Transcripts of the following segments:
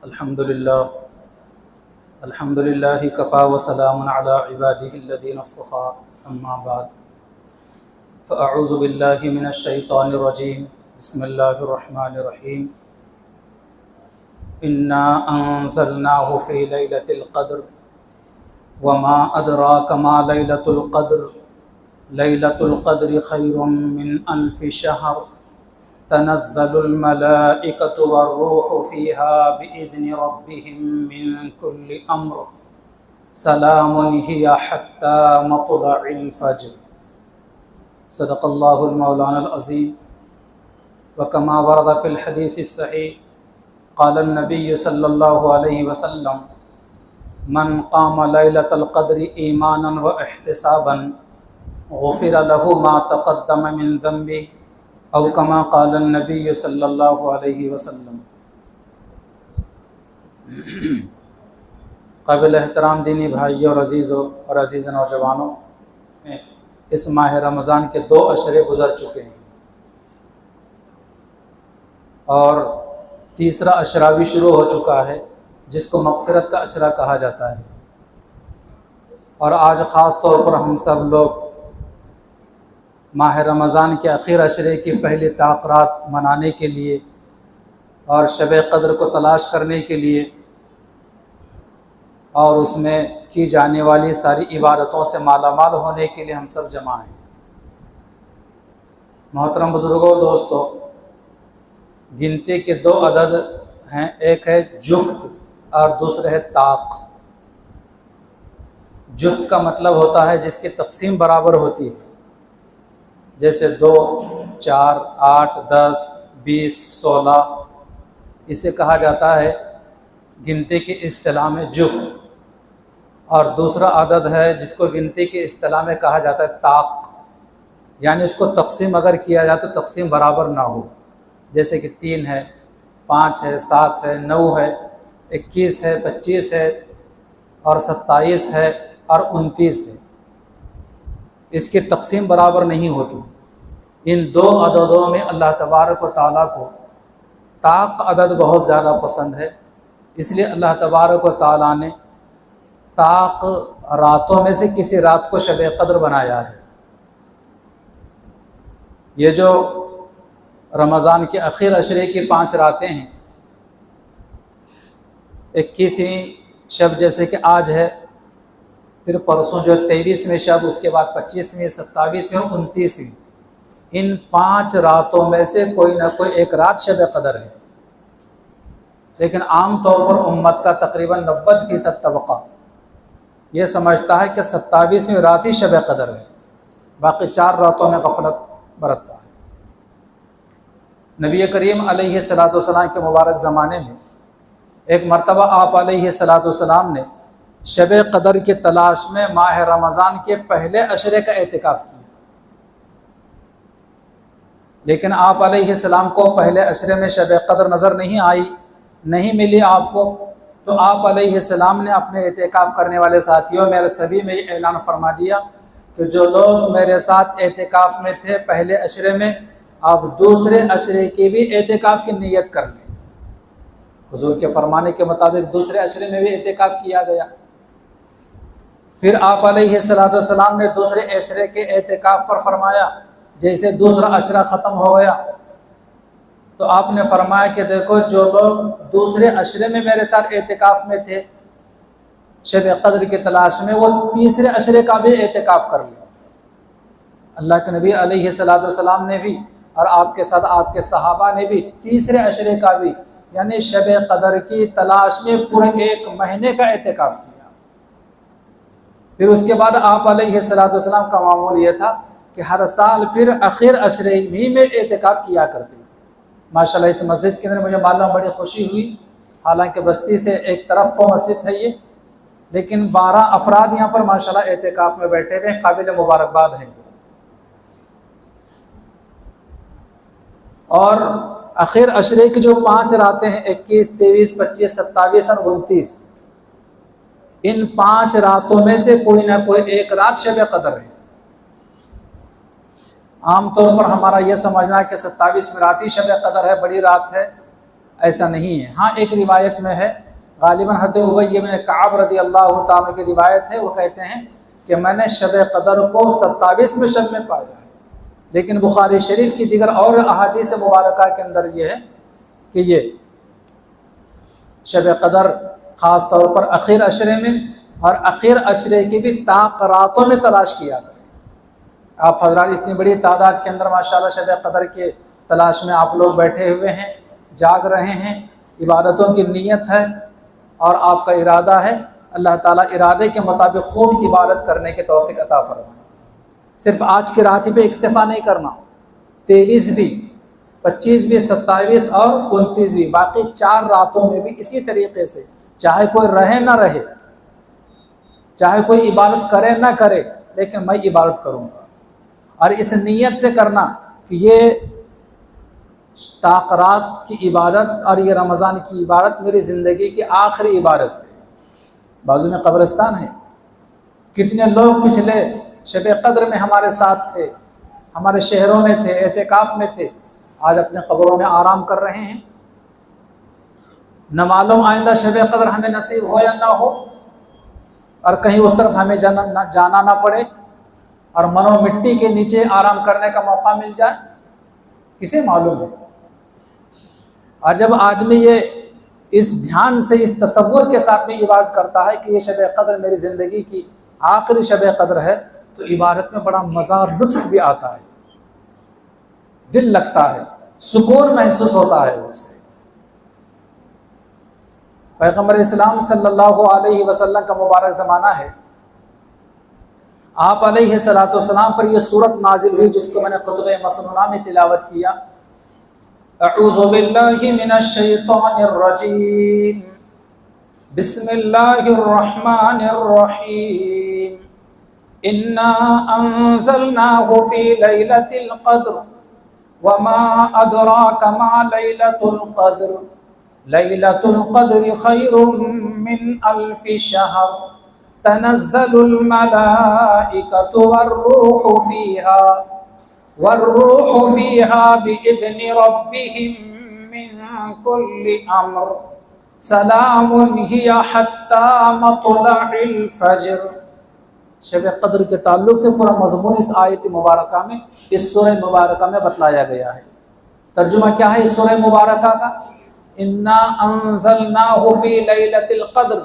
الحمد للہ کفا وسلام علی عباده الذین اصطفى اما بعد فاعوذ باللہ من الشیطان الرجیم بسم اللہ الرحمن الرحیم انا انزلناه فی لیلۃ القدر وما ادراک ما لیلۃ القدر لیلۃ القدر خیر من الف شہر تنزل الملائکۃ والروح فیہا بإذن ربہم من کل امر سلام ہی حتی مطلع الفجر صدق اللہ المولانا العظیم وکما ورد فی الحدیث الصحیح قال النبی صلی اللہ علیہ وسلم من قام لیلۃ القدر ایمانا واحتسابا غفر له ما تقدم من ذنبه او کما قال النبی صلی اللہ علیہ وسلم۔ قابل احترام دینی بھائیوں اور عزیزوں اور عزیز نوجوانوں، اس ماہ رمضان کے 2 عشرے گزر چکے ہیں اور تیسرا عشرہ بھی شروع ہو چکا ہے جس کو مغفرت کا عشرہ کہا جاتا ہے، اور آج خاص طور پر ہم سب لوگ ماہ رمضان کے اخیر عشرے کی پہلی تاخیرات منانے کے لیے اور شب قدر کو تلاش کرنے کے لیے اور اس میں کی جانے والی ساری عبادتوں سے مالا مال ہونے کے لیے ہم سب جمع ہیں۔ محترم بزرگوں، دوستو، گنتی کے 2 عدد ہیں، ایک ہے جفت اور دوسرا ہے طاق۔ جفت کا مطلب ہوتا ہے جس کی تقسیم برابر ہوتی ہے، جیسے 2، 4، 8، 10، 20، 16، اسے کہا جاتا ہے گنتی کی اصطلاح میں جفت۔ اور دوسرا عدد ہے جس کو گنتی کی اصطلاح میں کہا جاتا ہے طاق، یعنی اس کو تقسیم اگر کیا جائے تو تقسیم برابر نہ ہو، جیسے کہ 3 ہے، 5 ہے، 7 ہے، 9 ہے، 21 ہے، 25 ہے اور 27 ہے اور 29 ہے، اس کی تقسیم برابر نہیں ہوتی۔ ان 2 عددوں میں اللہ تبارک و تعالیٰ کو طاق عدد بہت زیادہ پسند ہے، اس لیے اللہ تبارک و تعالیٰ نے طاق راتوں میں سے کسی رات کو شب قدر بنایا ہے۔ یہ جو رمضان کے اخیر عشرے کی 5 راتیں ہیں، 21ویں شب جیسے کہ آج ہے، پھر پرسوں جو 23ویں شب، اس کے بعد 25ویں، 27ویں اور 29ویں، ان 5 راتوں میں سے کوئی نہ کوئی ایک رات شب قدر ہے، لیکن عام طور پر امت کا تقریباً 90% طبقہ یہ سمجھتا ہے کہ 27ویں رات ہی شب قدر ہے، باقی 4 راتوں میں غفلت برتتا ہے۔ نبی کریم علیہ الصلوۃ والسلام کے مبارک زمانے میں ایک مرتبہ آپ علیہ الصلوۃ والسلام نے شب قدر کی تلاش میں ماہ رمضان کے پہلے عشرے کا اعتکاف کیا، لیکن آپ علیہ السلام کو پہلے عشرے میں شب قدر نظر نہیں ملی آپ کو، تو آپ علیہ السلام نے اپنے اعتکاف کرنے والے ساتھیوں میرے سبھی میں یہ اعلان فرما دیا کہ جو لوگ میرے ساتھ اعتکاف میں تھے پہلے عشرے میں، آپ دوسرے عشرے کی بھی اعتکاف کی نیت کر لیں۔ حضور کے فرمانے کے مطابق دوسرے عشرے میں بھی اعتکاف کیا گیا۔ پھر آپ علیہ الصلوۃ والسلام نے دوسرے عشرے کے اعتکاف پر فرمایا، جیسے دوسرا عشرہ ختم ہو گیا تو آپ نے فرمایا کہ دیکھو جو لوگ دوسرے عشرے میں میرے ساتھ اعتکاف میں تھے شب قدر کی تلاش میں، وہ تیسرے عشرے کا بھی اعتکاف کر لیں۔ اللہ کے نبی علیہ الصلوۃ والسلام نے بھی اور آپ کے ساتھ آپ کے صحابہ نے بھی تیسرے عشرے کا بھی، یعنی شب قدر کی تلاش میں پورے 1 مہینے کا اعتکاف کیا۔ پھر اس کے بعد آپ علیہ الصلوۃ والسلام کا معمول یہ تھا کہ ہر سال پھر اخیر عشرے میں اعتکاف کیا کرتے تھے۔ ماشاءاللہ اس مسجد کے اندر مجھے معلوم بڑی خوشی ہوئی، حالانکہ بستی سے ایک طرف کو مسجد ہے یہ، لیکن 12 افراد یہاں پر ماشاءاللہ اعتکاف میں بیٹھے ہوئے، قابل مبارکباد ہیں۔ اور اخیر عشرے کی جو 5 راتیں ہیں، 21، 23، 25، 27 اور 29، ان 5 راتوں میں سے کوئی نہ کوئی ایک رات شب قدر ہے۔ عام طور پر ہمارا یہ سمجھنا ہے کہ 27 رات ہی شب قدر ہے، بڑی رات ہے، ایسا نہیں ہے۔ ہاں ایک روایت میں ہے، غالباً حضرت ابی بن کعب رضی اللہ تعالیٰ کی روایت ہے، وہ کہتے ہیں کہ میں نے شب قدر کو 27ویں شب میں پایا ہے، لیکن بخاری شریف کی دیگر اور احادیث مبارکہ کے اندر یہ ہے کہ یہ شب قدر خاص طور پر اخیر عشرے میں اور اخیر عشرے کی بھی طاق راتوں میں تلاش کیا کریں۔ آپ حضرات اتنی بڑی تعداد کے اندر ماشاءاللہ شب قدر کے تلاش میں آپ لوگ بیٹھے ہوئے ہیں، جاگ رہے ہیں، عبادتوں کی نیت ہے اور آپ کا ارادہ ہے، اللہ تعالیٰ ارادے کے مطابق خوب عبادت کرنے کے توفیق عطا فرمائے۔ صرف آج کی رات پہ اکتفا نہیں کرنا، 23 بھی، 25 بھی، 27 اور 29 بھی، باقی 4 راتوں میں بھی اسی طریقے سے، چاہے کوئی رہے نہ رہے، چاہے کوئی عبادت کرے نہ کرے، لیکن میں عبادت کروں گا، اور اس نیت سے کرنا کہ یہ طاقرات کی عبادت اور یہ رمضان کی عبادت میری زندگی کی آخری عبادت ہے۔ بازو میں قبرستان ہے، کتنے لوگ پچھلے شب قدر میں ہمارے ساتھ تھے، ہمارے شہروں میں تھے، اعتکاف میں تھے، آج اپنے قبروں میں آرام کر رہے ہیں۔ نہ معلوم آئندہ شب قدر ہمیں نصیب ہو یا نہ ہو، اور کہیں اس طرف ہمیں جانا نہ پڑے اور منو مٹی کے نیچے آرام کرنے کا موقع مل جائے، کسے معلوم ہے۔ اور جب آدمی یہ اس دھیان سے، اس تصور کے ساتھ میں عبادت کرتا ہے کہ یہ شب قدر میری زندگی کی آخری شب قدر ہے، تو عبادت میں بڑا مزہ اور لطف بھی آتا ہے، دل لگتا ہے، سکون محسوس ہوتا ہے اس سے۔ پیغمبر اسلام صلی اللہ علیہ وسلم کا مبارک زمانہ ہے، آپ علیہ الصلوۃ والسلام پر یہ سورت نازل ہوئی جس کو میں نے خطبہ مسنونہ میں تلاوت کیا۔ اعوذ باللہ من الشیطان الرجیم، بسم اللہ الرحمن الرحیم، انا انزلناہ فی لیلۃ القدر وما ادراک ما لیلۃ القدر، لیلۃ القدر خیر من الف شہر، تنزل الملائکۃ والروح فیہا بإذن ربہم من کل امر، سلام ہی حتی مطلع الفجر۔ شب قدر کے تعلق سے پورا مضمون اس آیت مبارکہ میں، اس سورہ مبارکہ میں بتلایا گیا ہے۔ ترجمہ کیا ہے اس سورہ مبارکہ کا؟ انا انزلناہ فی لیلۃ القدر،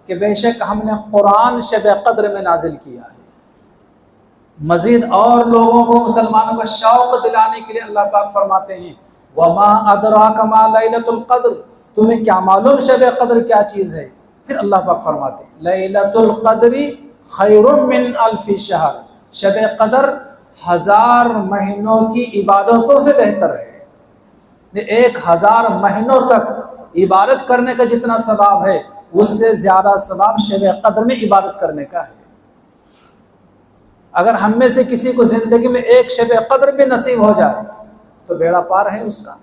کہ بے شک ہم نے قرآن شب قدر میں نازل کیا ہے۔ مزید اور لوگوں کو، مسلمانوں کو شوق دلانے کے لیے اللہ پاک فرماتے ہیں وما ادراک ما لیلۃ القدر، تمہیں کیا معلوم شب قدر کیا چیز ہے؟ پھر اللہ پاک فرماتے ہیں لیلۃ القدر خیر من الف شہر، شب قدر 1000 مہینوں کی عبادتوں سے بہتر ہے۔ 1000 مہینوں تک عبادت کرنے کا جتنا ثواب ہے، اس سے زیادہ ثواب شب قدر میں عبادت کرنے کا ہے۔ اگر ہم میں سے کسی کو زندگی میں ایک شب قدر بھی نصیب ہو جائے تو بیڑا پار ہے اس کا۔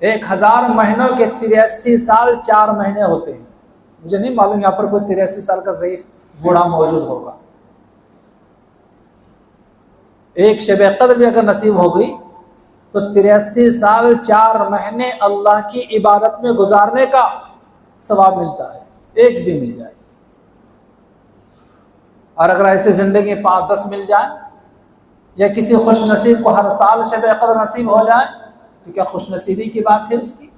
1000 مہینوں کے 83 سال 4 مہینے ہوتے ہیں۔ مجھے نہیں معلوم یہاں پر کوئی 83 سال کا ضعیف بوڑھا موجود ہوگا۔ ایک شب قدر بھی اگر نصیب ہو گئی تو 83 سال 4 مہینے اللہ کی عبادت میں گزارنے کا ثواب ملتا ہے، ایک بھی مل جائے۔ اور اگر ایسے زندگی 5-10 مل جائے، یا کسی خوش نصیب کو ہر سال شب قدر نصیب ہو جائے، تو کیا خوش نصیبی کی بات ہے اس کی۔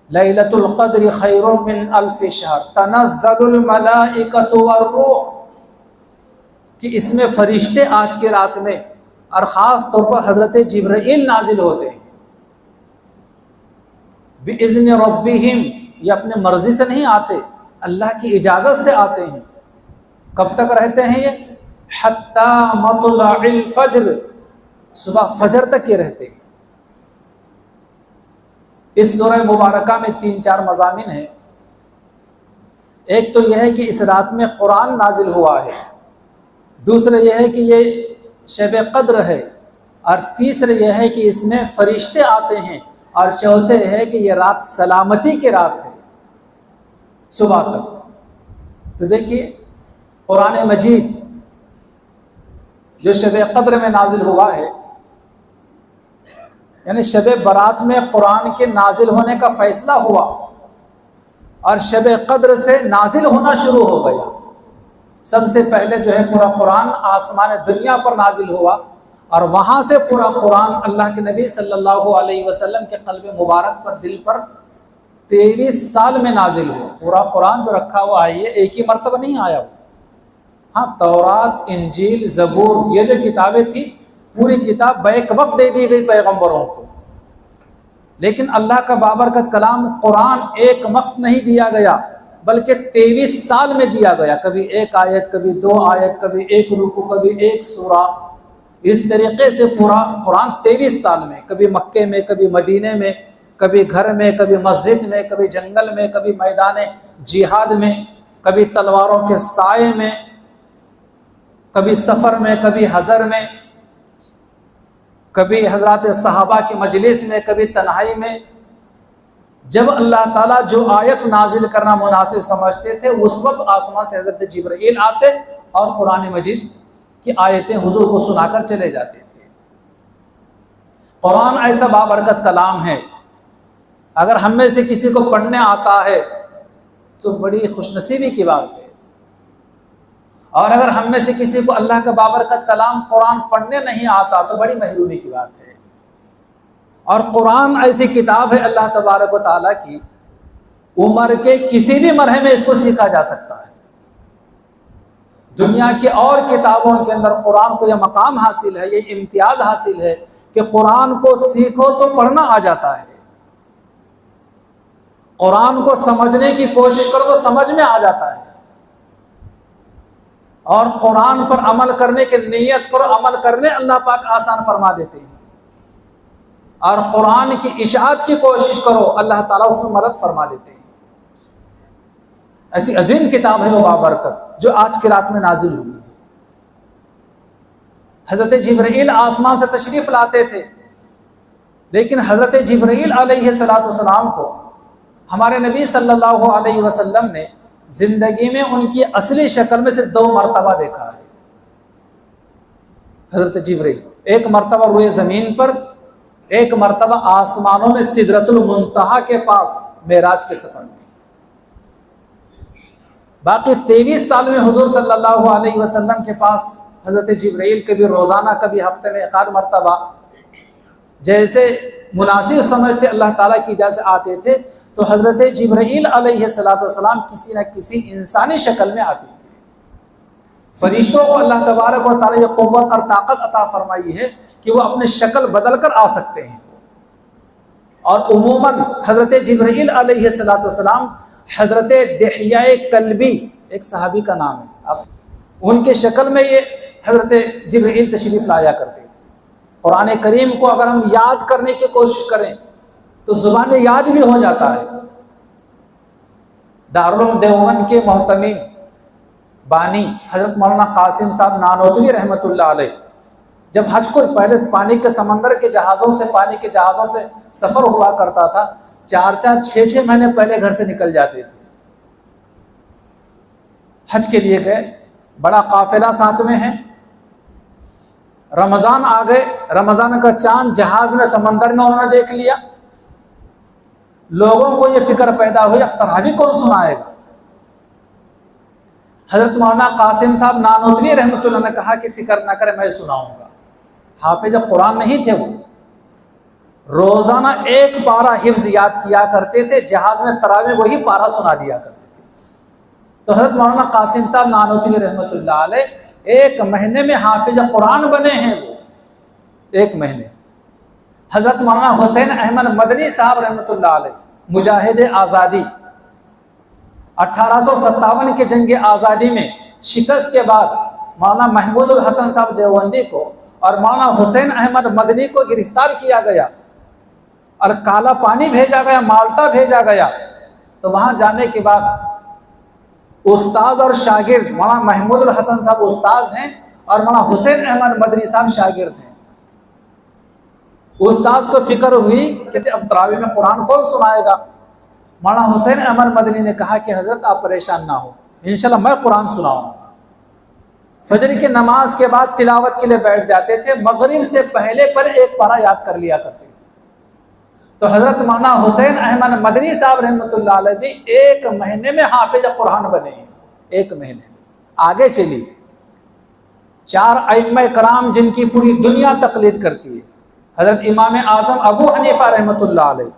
لیلۃ القدر خیر من الف شہر، تنزل الملائکۃ والروح، کہ اس میں فرشتے آج کے رات میں اور خاص طور پر حضرت جبرائیل نازل ہوتے ہیں۔ بِإِذْنِ رَبِّهِمْ، یہ اپنے مرضی سے نہیں آتے، اللہ کی اجازت سے آتے ہیں۔ کب تک رہتے ہیں یہ؟ حتی مطلع الفجر، صبح فجر تک یہ رہتے ہیں۔ اس سورہ مبارکہ میں 3-4 مضامین ہیں۔ ایک تو یہ ہے کہ اس رات میں قرآن نازل ہوا ہے، دوسرا یہ ہے کہ یہ شب قدر ہے، اور تیسرا یہ ہے کہ اس میں فرشتے آتے ہیں، اور چوتھے ہے کہ یہ رات سلامتی کی رات ہے صبح تک۔ تو دیکھیے قرآن مجید جو شب قدر میں نازل ہوا ہے، یعنی شب برات میں قرآن کے نازل ہونے کا فیصلہ ہوا اور شب قدر سے نازل ہونا شروع ہو گیا۔ سب سے پہلے جو ہے پورا قرآن آسمان دنیا پر نازل ہوا، اور وہاں سے پورا قرآن اللہ کے نبی صلی اللہ علیہ وسلم کے قلب مبارک پر، دل پر 23 سال میں نازل ہوا۔ پورا قرآن جو رکھا ہوا ہے یہ ایک ہی مرتبہ نہیں آیا ہوا۔ ہاں، تورات، انجیل، زبور، یہ جو کتابیں تھیں پوری کتاب بیک وقت دے دی گئی پیغمبروں کو، لیکن اللہ کا بابرکت کلام قرآن ایک وقت نہیں دیا گیا بلکہ 23 سال میں دیا گیا۔ کبھی ایک آیت، کبھی 2 آیت، کبھی ایک رکوع، کبھی ایک سورہ، اس طریقے سے پورا قرآن 23 سال میں، کبھی مکے میں، کبھی مدینے میں، کبھی گھر میں، کبھی مسجد میں، کبھی جنگل میں، کبھی میدان جہاد میں، کبھی تلواروں کے سائے میں، کبھی سفر میں، کبھی حضر میں، کبھی حضرات صحابہ کی مجلس میں، کبھی تنہائی میں۔ جب اللہ تعالیٰ جو آیت نازل کرنا مناسب سمجھتے تھے اس وقت آسمان سے حضرت جبرائیل آتے اور قرآن مجید کی آیتیں حضور کو سنا کر چلے جاتے تھے۔ قرآن ایسا بابرکت کلام ہے، اگر ہم میں سے کسی کو پڑھنے آتا ہے تو بڑی خوش نصیبی کی بات ہے، اور اگر ہم میں سے کسی کو اللہ کا بابرکت کلام قرآن پڑھنے نہیں آتا تو بڑی محرومی کی بات ہے۔ اور قرآن ایسی کتاب ہے اللہ تبارک و تعالیٰ کی، عمر کے کسی بھی مرحلے میں اس کو سیکھا جا سکتا ہے۔ دنیا کی اور کتابوں کے اندر قرآن کو یہ مقام حاصل ہے، یہ امتیاز حاصل ہے کہ قرآن کو سیکھو تو پڑھنا آ جاتا ہے، قرآن کو سمجھنے کی کوشش کرو تو سمجھ میں آ جاتا ہے، اور قرآن پر عمل کرنے کی نیت کرو، عمل کرنے اللہ پاک آسان فرما دیتے ہیں، اور قرآن کی اشاعت کی کوشش کرو اللہ تعالیٰ اس میں مدد فرما دیتے ہیں۔ ایسی عظیم کتاب ہے وہ بابرکت جو آج کی رات میں نازل ہوئی ہے۔ حضرت جبرائیل آسمان سے تشریف لاتے تھے، لیکن حضرت جبرائیل علیہ السلام کو ہمارے نبی صلی اللہ علیہ وسلم نے زندگی میں ان کی اصلی شکل میں صرف 2 مرتبہ دیکھا ہے۔ حضرت جبرائیل ایک مرتبہ روئے زمین پر، ایک مرتبہ آسمانوں میں سدرۃ المنتہا کے پاس معراج کے سفر میں۔ باقی 23 سال میں حضور صلی اللہ علیہ وسلم کے پاس حضرت جبرائیل کبھی روزانہ، کبھی ہفتے میں 1 مرتبہ جیسے مناسب سمجھتے اللہ تعالیٰ کی اجازت آتے تھے، تو حضرت جبرائیل علیہ السلام کسی نہ کسی انسانی شکل میں آتے تھے۔ فرشتوں کو اللہ تبارک و تعالیٰ یہ قوت اور طاقت عطا فرمائی ہے کہ وہ اپنے شکل بدل کر آ سکتے ہیں، اور عموماً حضرت جبرائیل علیہ السلام حضرت دحیہ کلبی، ایک صحابی کا نام ہے، ان کے شکل میں یہ حضرت جبرائیل تشریف لایا کرتے تھے۔ قرآن کریم کو اگر ہم یاد کرنے کی کوشش کریں تو زبان یاد بھی ہو جاتا ہے۔ دارالعلوم دیوبند کے محتمم بانی حضرت مولانا قاسم صاحب نانوتوی رحمۃ اللہ علیہ جب حج کو پہلے پانی کے سمندر کے جہازوں سے سفر ہوا کرتا تھا، 4 6 مہینے پہلے گھر سے نکل جاتے تھے، حج کے لیے گئے، بڑا قافلہ ساتھ میں ہے، رمضان آ گئے، رمضان کا چاند جہاز میں سمندر میں انہوں نے دیکھ لیا، لوگوں کو یہ فکر پیدا ہوئی اب تراویح کون سنائے گا؟ حضرت مولانا قاسم صاحب نانوتوی رحمۃ اللہ نے کہا کہ فکر نہ کرے، میں سناؤں گا۔ حافظ قرآن نہیں تھے، وہ روزانہ 1 پارہ حفظ یاد کیا کرتے تھے، جہاز میں تراویح وہی پارہ سنا دیا کرتے تھے۔ تو حضرت مولانا قاسم صاحب نانوتوی رحمۃ اللہ علیہ 1 مہینے میں حافظ قرآن بنے ہیں، وہ 1 مہینے۔ حضرت مولانا حسین احمد مدنی صاحب رحمۃ اللہ علیہ مجاہد آزادی، 1857 کی جنگ آزادی میں شکست کے بعد مولانا محمود الحسن صاحب دیوبندی کو اور مولانا حسین احمد مدنی کو گرفتار کیا گیا اور کالا پانی بھیجا گیا، مالٹا بھیجا گیا۔ تو وہاں جانے کے بعد استاد اور شاگرد، مولانا محمود الحسن صاحب استاذ ہیں اور مولانا حسین احمد مدنی صاحب شاگرد ہیں۔ استاذ کو فکر ہوئی کہ اب تراویح میں قرآن کون سنائے گا؟ مولانا حسین احمد مدنی نے کہا کہ حضرت آپ پریشان نہ ہو، انشاءاللہ میں قرآن سناؤں گا۔ فجر کی نماز کے بعد تلاوت کے لیے بیٹھ جاتے تھے، مغرب سے پہلے 1 پارہ یاد کر لیا کرتے تھے۔ تو حضرت مولانا حسین احمد مدنی صاحب رحمۃ اللہ علیہ بھی 1 مہینے میں حافظ قرآن بنے ہیں، 1 مہینے میں۔ آگے چلی 4 ائمہ کرام جن کی پوری دنیا تقلید کرتی ہے، حضرت امام اعظم ابو حنیفہ رحمۃ اللہ علیہ،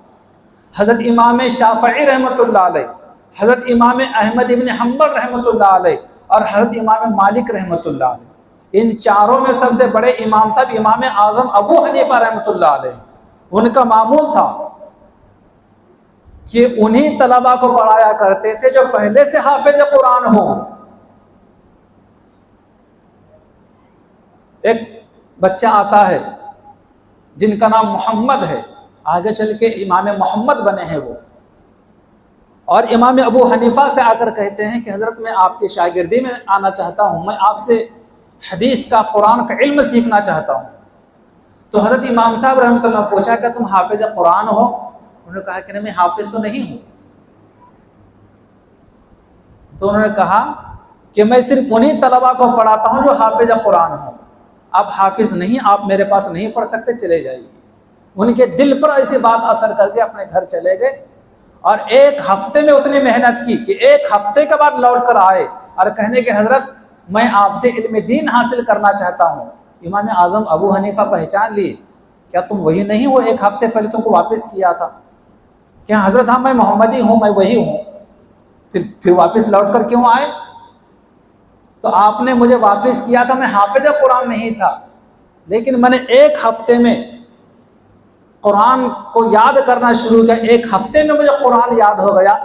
حضرت امام شافعی رحمۃ اللہ علیہ، حضرت امام احمد ابن حنبل رحمۃ اللہ علیہ اور حضرت امام مالک رحمۃ اللہ علیہ۔ ان چاروں میں سب سے بڑے امام صاحب امام اعظم ابو حنیفہ رحمۃ اللہ علیہ۔ ان کا معمول تھا کہ انہی طلباء کو پڑھایا کرتے تھے جو پہلے سے حافظ قرآن ہو۔ ایک بچہ آتا ہے جن کا نام محمد ہے، آگے چل کے امام محمد بنے ہیں وہ، اور امام ابو حنیفہ سے آ کر کہتے ہیں کہ حضرت میں آپ کی شاگردی میں آنا چاہتا ہوں، میں آپ سے حدیث کا قرآن کا علم سیکھنا چاہتا ہوں۔ تو حضرت امام صاحب رحمۃ اللہ نے پوچھا کہ تم حافظ قرآن ہو؟ انہوں نے کہا کہ نہیں، میں حافظ تو نہیں ہوں۔ تو انہوں نے کہا کہ میں صرف انہی طلباء کو پڑھاتا ہوں جو حافظ قرآن ہوں، آپ حافظ نہیں، آپ میرے پاس نہیں پڑھ سکتے، چلے جائیے۔ ان کے دل پر ایسی بات اثر کر کے اپنے گھر چلے گئے، اور 1 ہفتے میں اتنی محنت کی کہ 1 ہفتے کے بعد لوٹ کر آئے اور کہنے کہ حضرت میں آپ سے علم دین حاصل کرنا چاہتا ہوں۔ امام اعظم ابو حنیفہ پہچان لیے، کیا تم وہی نہیں ہو 1 ہفتے پہلے تم کو واپس کیا تھا؟ کہ حضرت ہاں میں محمدی ہوں، میں وہی ہوں۔ پھر واپس لوٹ کر کیوں آئے؟ تو آپ نے مجھے واپس کیا تھا، میں حافظ قرآن نہیں تھا، لیکن میں نے 1 ہفتے میں قرآن کو یاد کرنا شروع کیا، 1 ہفتے میں مجھے قرآن یاد ہو گیا۔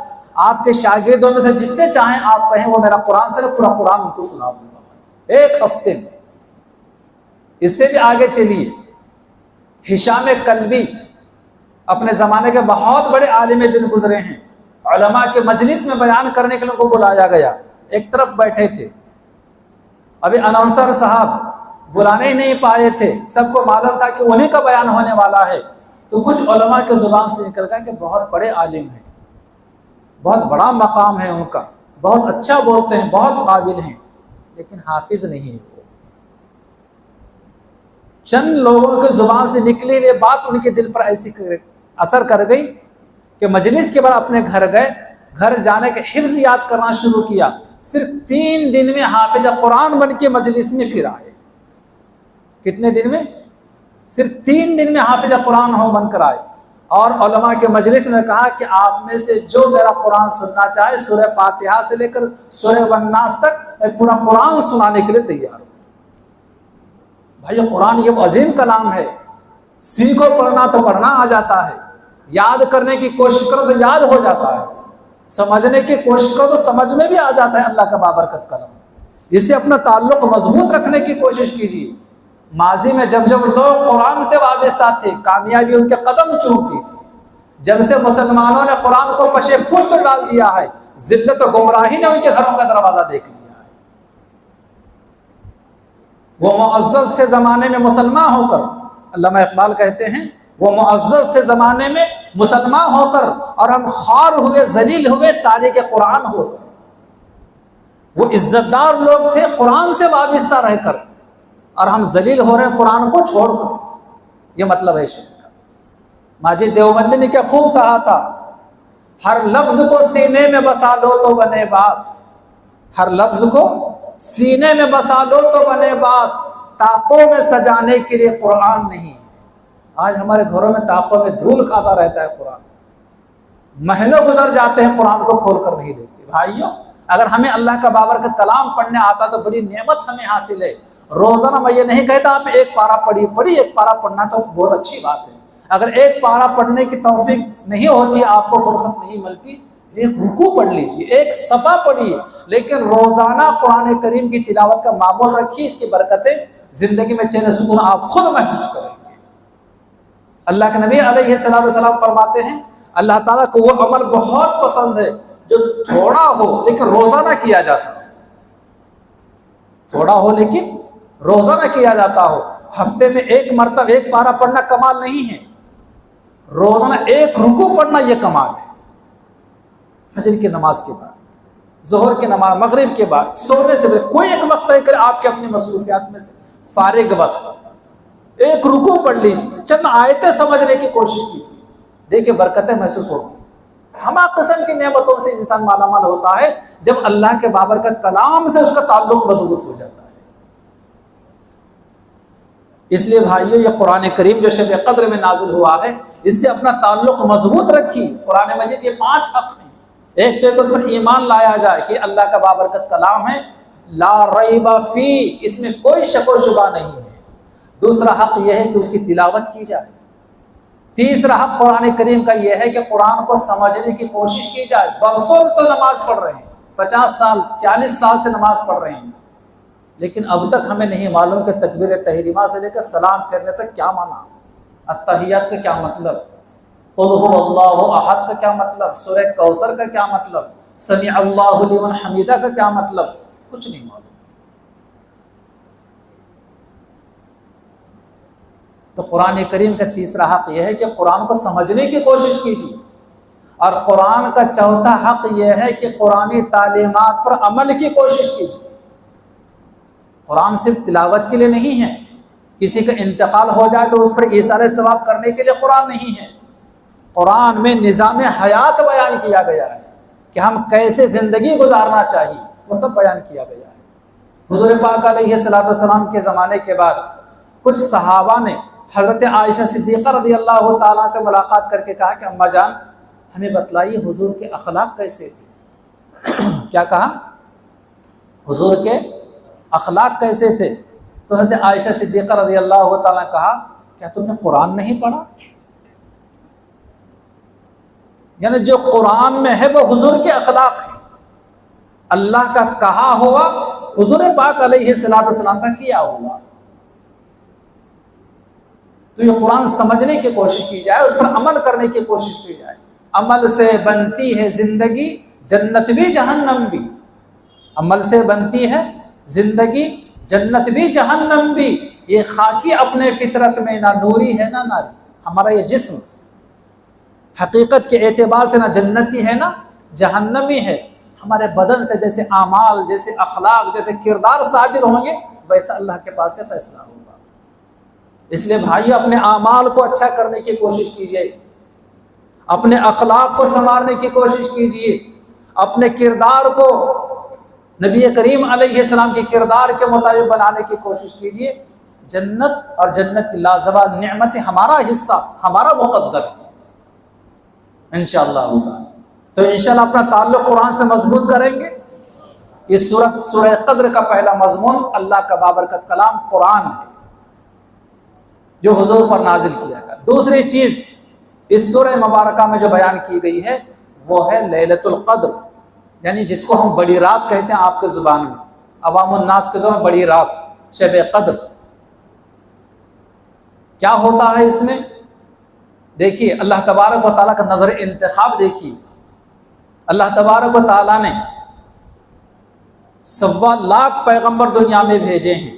آپ کے شاگردوں میں سے جس سے چاہیں آپ کہیں وہ میرا قرآن سے پورا قرآن ان کو سنا دوں گا 1 ہفتے میں۔ اس سے بھی آگے چلیے، ہشام کلبی اپنے زمانے کے بہت بڑے عالم دین گزرے ہیں، علماء کے مجلس میں بیان کرنے کے لیے ان کو بلایا گیا، ایک طرف بیٹھے تھے، ابھی اناؤنسر صاحب بلانے ہی نہیں پائے تھے، سب کو معلوم تھا کہ انہیں کا بیان ہونے والا ہے، تو کچھ علماء کے زبان سے نکل گیا کہ بہت بڑے عالم ہیں، بہت بڑا مقام ہے ان کا، بہت اچھا بولتے ہیں، بہت قابل ہیں، لیکن حافظ نہیں ہے۔ چند لوگوں کے زبان سے نکلی ہوئی بات ان کے دل پر ایسی اثر کر گئی کہ مجلس کے بعد اپنے گھر گئے، گھر جانے کے حفظ یاد کرنا شروع کیا، صرف 3 دن میں حافظ قرآن بن کے مجلس میں پھر آئے۔ کتنے دن میں؟ صرف 3 دن میں حافظ قرآن ہو بن کر آئے، اور علماء کے مجلس میں کہا کہ آپ میں سے جو میرا قرآن سننا چاہے سورہ فاتحہ سے لے کر سورہ والناس تک میں پورا قرآن سنانے کے لیے تیار ہوں۔ بھائی قرآن یہ عظیم کلام ہے، سیکھو پڑھنا تو پڑھنا آ جاتا ہے، یاد کرنے کی کوشش کرو تو یاد ہو جاتا ہے، سمجھنے کی کوشش کرو تو سمجھ میں بھی آ جاتا ہے اللہ کا بابرکت کلام۔ اس سے اپنا تعلق مضبوط رکھنے کی کوشش کیجیے۔ ماضی میں جب لوگ قرآن سے وابستہ تھے کامیابی ان کے قدم چومتی تھی، جب سے مسلمانوں نے قرآن کو پشے پشت ڈال دیا ہے، ذلت و گمراہی نے ان کے گھروں کا دروازہ دیکھ لیا ہے۔ وہ معزز تھے زمانے میں مسلمان ہو کر، علامہ اقبال کہتے ہیں وہ معزز تھے زمانے میں مسلمان ہو کر، اور ہم خوار ہوئے ذلیل ہوئے تاریخ قرآن ہو کر۔ وہ عزت دار لوگ تھے قرآن سے وابستہ رہ کر، اور ہم ذلیل ہو رہے ہیں قرآن کو چھوڑ کر۔ یہ مطلب ہے شیخ کا۔ ماجد دیوبندی نے کیا خوب کہا تھا، ہر لفظ کو سینے میں بسا لو تو بنے بات، ہر لفظ کو سینے میں بسا لو تو بنے بات، طاقوں میں سجانے کے لیے قرآن نہیں۔ آج ہمارے گھروں میں طاقوں میں دھول کھاتا رہتا ہے قرآن، مہینوں گزر جاتے ہیں قرآن کو کھول کر نہیں دیکھتے۔ بھائیوں اگر ہمیں اللہ کا بابرکت کلام پڑھنے آتا تو بڑی نعمت ہمیں حاصل ہے۔ روزانہ میں یہ نہیں کہتا آپ 1 پارہ پڑھی 1 پارہ پڑھنا تو بہت اچھی بات ہے، اگر 1 پارہ پڑھنے کی توفیق نہیں ہوتی، آپ کو فرصت نہیں ملتی، 1 رکوع پڑھ لیجیے، 1 صفحہ پڑھیے، لیکن روزانہ قرآن کریم کی تلاوت کا معمول رکھیے، اس کی برکتیں زندگی میں چین و سکون آپ خود محسوس کریں گے۔ اللہ کے نبی علیہ السلام فرماتے ہیں اللہ تعالیٰ کو وہ عمل بہت پسند ہے جو تھوڑا ہو لیکن روزانہ کیا جاتا ہو، تھوڑا ہو لیکن روزانہ کیا جاتا ہو۔ ہفتے میں 1 مرتبہ 1 پارہ پڑھنا کمال نہیں ہے، روزانہ 1 رکوع پڑھنا یہ کمال ہے۔ فجر کی نماز کے بعد، ظہر کی نماز، مغرب کے بعد، سونے سے پہلے کوئی ایک وقت طے کرے، آپ کے اپنی مصروفیات میں سے فارغ وقت 1 رکوع پڑھ لیجیے، چند آیتیں سمجھنے کی کوشش کیجیے، دیکھیں برکتیں محسوس ہوگی. ہما قسم کی نعمتوں سے انسان مالا مال ہوتا ہے جب اللہ کے بابرکت کلام سے اس کا تعلق مضبوط ہو جاتا ہے. اس لیے بھائیو یہ قرآن کریم جو شب قدر میں نازل ہوا ہے اس سے اپنا تعلق مضبوط رکھی. قرآن مجید یہ 5 حق ہیں. ایک تو اس پر ایمان لایا جائے کہ اللہ کا بابرکت کلام ہے، لا ریب فی، اس میں کوئی شک و شبہ نہیں ہے. دوسرا حق یہ ہے کہ اس کی تلاوت کی جائے. تیسرا حق قرآن کریم کا یہ ہے کہ قرآن کو سمجھنے کی کوشش کی جائے. برسوں سے نماز پڑھ رہے ہیں، 50 سال 40 سال سے نماز پڑھ رہے ہیں، لیکن اب تک ہمیں نہیں معلوم کہ تکبیر تحریمہ سے لے کر سلام پھیرنے تک کیا معنی، التحیات کا کیا مطلب، قل هو اللہ احد کا کیا مطلب، سورہ کوثر کا کیا مطلب، سمع اللہ لمن حمیدہ کا کیا مطلب، کچھ نہیں معلوم. تو قرآن کریم کا تیسرا حق یہ ہے کہ قرآن کو سمجھنے کی کوشش کیجیے. اور قرآن کا چوتھا حق یہ ہے کہ قرآنی تعلیمات پر عمل کی کوشش کیجیے. قرآن صرف تلاوت کے لیے نہیں ہے، کسی کا انتقال ہو جائے تو اس پر ایثار ثواب کرنے کے لیے قرآن نہیں ہے. قرآن میں نظام حیات بیان کیا گیا ہے کہ ہم کیسے زندگی گزارنا چاہیے، وہ سب بیان کیا گیا ہے. حضور پاک علیہ الصلوۃ والسلام کے زمانے کے بعد کچھ صحابہ نے حضرت عائشہ صدیقہ رضی اللہ تعالیٰ سے ملاقات کر کے کہا کہ اماں جان ہمیں بتلائیے حضور کے اخلاق کیسے تھے. کیا کہا؟ حضور کے اخلاق کیسے تھے؟ تو حضرت عائشہ صدیقہ رضی اللہ تعالیٰ نے کہا کیا تم نے قرآن نہیں پڑھا؟ یعنی جو قرآن میں ہے وہ حضور کے اخلاق ہیں. اللہ کا کہا ہوا حضور پاک علیہ الصلوۃ والسلام کا کیا ہوا. تو یہ قرآن سمجھنے کی کوشش کی جائے، اس پر عمل کرنے کی کوشش کی جائے. عمل سے بنتی ہے زندگی، جنت بھی جہنم بھی. عمل سے بنتی ہے زندگی، جنت بھی جہنم بھی. یہ خاکی اپنے فطرت میں نہ نوری ہے نہ ناری. ہمارا یہ جسم حقیقت کے اعتبار سے نہ جنتی ہے نہ جہنمی ہے. ہمارے بدن سے جیسے اعمال، جیسے اخلاق، جیسے کردار صادر ہوں گے ویسا اللہ کے پاس سے فیصلہ ہوگا. اس لیے بھائی اپنے اعمال کو اچھا کرنے کی کوشش کیجیے، اپنے اخلاق کو سنوارنے کی کوشش کیجیے، اپنے کردار کو نبی کریم علیہ السلام کے کردار کے مطابق بنانے کی کوشش کیجیے. جنت اور جنت کی لازوال نعمتیں ہمارا حصہ، ہمارا مقدر ہے انشاءاللہ تعالی. تو انشاءاللہ اپنا تعلق قرآن سے مضبوط کریں گے. اس سورہ قدر کا پہلا مضمون اللہ کا بابرکت کلام قرآن ہے جو حضور پر نازل کیا گیا. دوسری چیز اس سورہ مبارکہ میں جو بیان کی گئی ہے وہ ہے لیلۃ القدر، یعنی جس کو ہم بڑی رات کہتے ہیں آپ کے زبان میں، عوام الناس کے زبان بڑی رات، شب قدر. کیا ہوتا ہے اس میں؟ دیکھیے اللہ تبارک و تعالیٰ کا نظر انتخاب دیکھیے. اللہ تبارک و تعالیٰ نے 1.25 لاکھ پیغمبر دنیا میں بھیجے ہیں،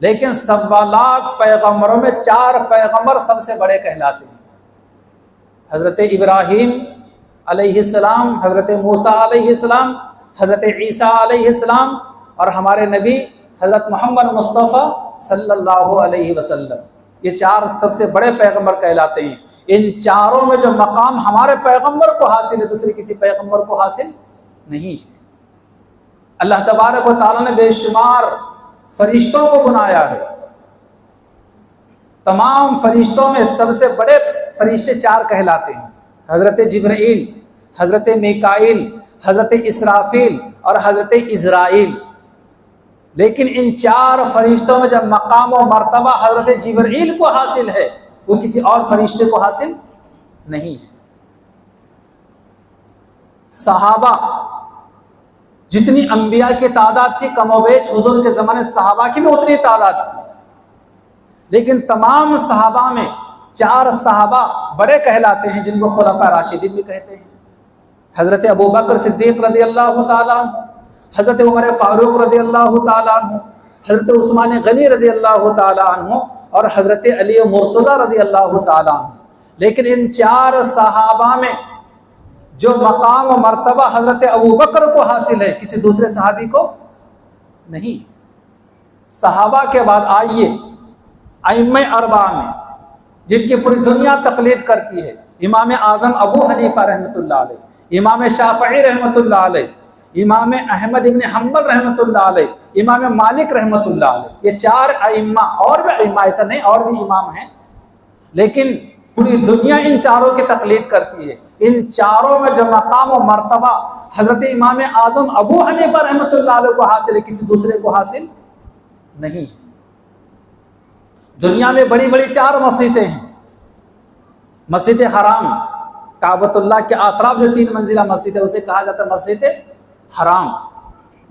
لیکن 1.25 لاکھ پیغمبروں میں 4 پیغمبر سب سے بڑے کہلاتے ہیں. حضرت ابراہیم علیہ السلام، حضرت موسیٰ علیہ السلام، حضرت عیسیٰ علیہ السلام اور ہمارے نبی حضرت محمد مصطفیٰ صلی اللہ علیہ وسلم. یہ 4 سب سے بڑے پیغمبر کہلاتے ہیں. ان چاروں میں جو مقام ہمارے پیغمبر کو حاصل ہے دوسرے کسی پیغمبر کو حاصل نہیں ہے. اللہ تبارک و تعالیٰ نے بے شمار فرشتوں کو بنایا ہے. تمام فرشتوں میں سب سے بڑے فرشتے 4 کہلاتے ہیں، حضرت جبرائیل، حضرت میکائیل، حضرت اسرافیل اور حضرت عزرائیل. لیکن ان 4 فرشتوں میں جب مقام و مرتبہ حضرت جبرائیل کو حاصل ہے وہ کسی اور فرشتے کو حاصل نہیں ہے. صحابہ جتنی انبیاء کی تعداد تھی کم و بیش حضور کے زمانے صحابہ کی بھی اتنی تعداد تھی، لیکن تمام صحابہ میں 4 صحابہ بڑے کہلاتے ہیں جن کو خلفاء راشدین بھی کہتے ہیں. حضرت ابوبکر صدیق رضی اللہ تعالیٰ عنہ، حضرت عمر فاروق رضی اللہ تعالیٰ عنہ، حضرت عثمان غنی رضی اللہ تعالیٰ عنہ اور حضرت علی مرتضیٰ رضی اللہ تعالیٰ عنہ. لیکن ان 4 صحابہ میں جو مقام و مرتبہ حضرت ابوبکر کو حاصل ہے کسی دوسرے صحابی کو نہیں. صحابہ کے بعد آئیے ائمہ 4 میں جن کی پوری دنیا تقلید کرتی ہے، امام اعظم ابو حنیفہ رحمۃ اللہ علیہ، امام شافعی رحمۃ اللہ علیہ، امام احمد ابن حنبل رحمۃ اللہ علیہ، امام مالک رحمۃ اللہ علیہ، یہ 4 ائمہ، اور بھی ائمہ ایسا نہیں، اور بھی امام ہیں، لیکن پوری دنیا ان چاروں کی تقلید کرتی ہے۔ ان چاروں میں جو مقام و مرتبہ حضرت امام اعظم ابو حنیفہ رحمۃ اللہ علیہ کو حاصل ہے، کسی دوسرے کو حاصل نہیں۔ دنیا میں بڑی بڑی 4 مسجدیں ہیں، مسجد حرام، کعبۃ اللہ کے اطراف جو 3 منزلہ مسجد ہے اسے کہا جاتا ہے مسجد حرام۔